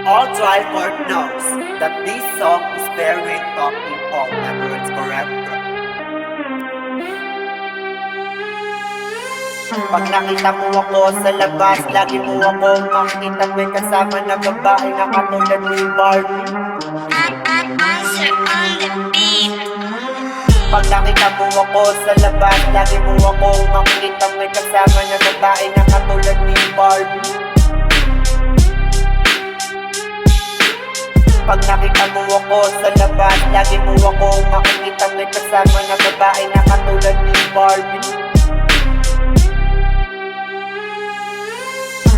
All trial court knows that this song is very talking all the words correct. Pag nakita mo ako sa labas, lagi mo ako makikita may kasama na babae na katulad ni Barbie. Monster on the beat. Pag nakita mo ako sa labas, lagi mo ako makikita may kasama na babae na katulad ni Barbie. Pag nakita mo ako sa labas, lagi mo ako makikita may kasama na babae na katulad ni Barbie.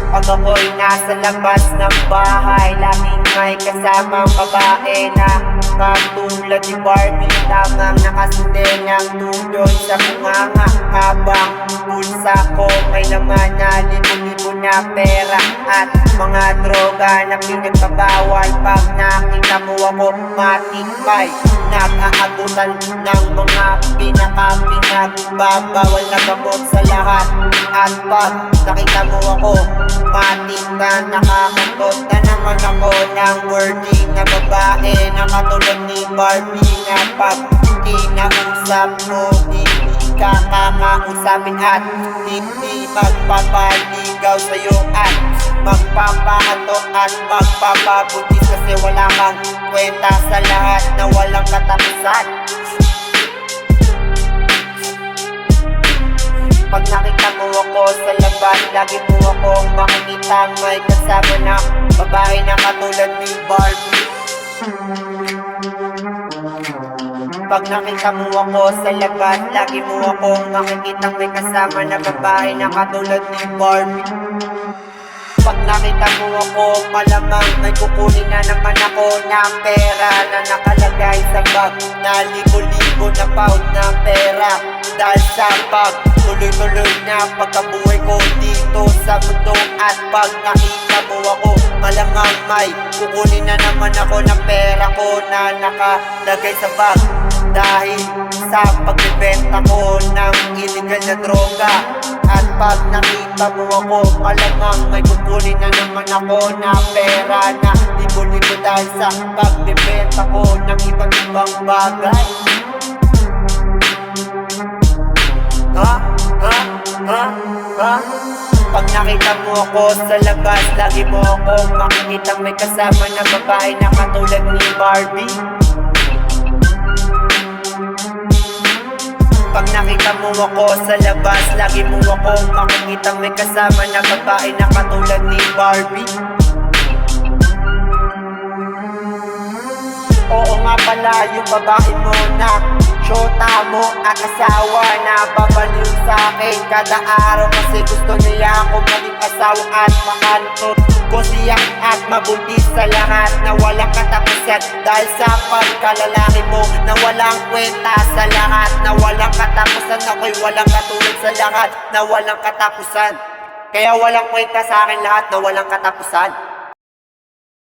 Pag ako'y nasa labas ng bahay, laging may kasamang babae na katulad ni Barbie. Lamang nakasundin ang tuloy sa bunganga, habang bulsa ko may laman na libo-libo na pera at mga droga na pinagpabawal. Pag nakita mo ako matibay, nag-aabutan ng mga pinaka-pinagbabawal na gamot sa lahat. At pag nakita mo ako matinda, nakakatot na naman ako ng worthy na babae na katulad ni Barbie, na pag kinausap mo hindi ka kakausapin at hindi magpapaligaw sa'yo at magpapahatok at magpapabuntis, kasi wala kang kwenta sa lahat na walang katapusan. Pag nakita mo ako sa labas, lagi mo akong makikita may kasama na babae na katulad ni Barbie. Pag nakita mo ako sa labas, lagi mo akong makikita may kasama na babae na katulad ni Barbie. Pag nakita mo ako, malamang may kukunin na naman ako ng pera na nakalagay sa bag, na libo-libo na pound na pera. Dahil sa bag, tuloy-tuloy na pagkabuhay ko dito sa mundo. At pag nakita mo ako, malamang may kukunin na naman ako ng pera ko na nakalagay sa bag, dahil sa pagbibenta ko ng illegal na droga. At pag nakita mo ako, malamang may kukunin na naman ako na pera na libo-libo, dahil sa pagbibenta ko ng iba't ibang bagay. Pag nakita mo ako sa labas, lagi mo ako makikita may kasama na babae na katulad ni Barbie. Pag nakita mo ako sa labas, lagi mo ako makikita may kasama na babae na katulad ni Barbie. Oo nga pala, yung babae mo na syota mo at asawa na babaliw sa'kin kada araw, kasi gusto niya ako maging asawa at makantot ko siya at mabuntis sa lahat na walang katapusan. Dahil sa pagkalalaki mo na walang kwenta sa lahat, na walang katapusan, ako'y walang katulad sa lahat na walang katapusan. Kaya walang kwenta sa akin lahat na walang katapusan.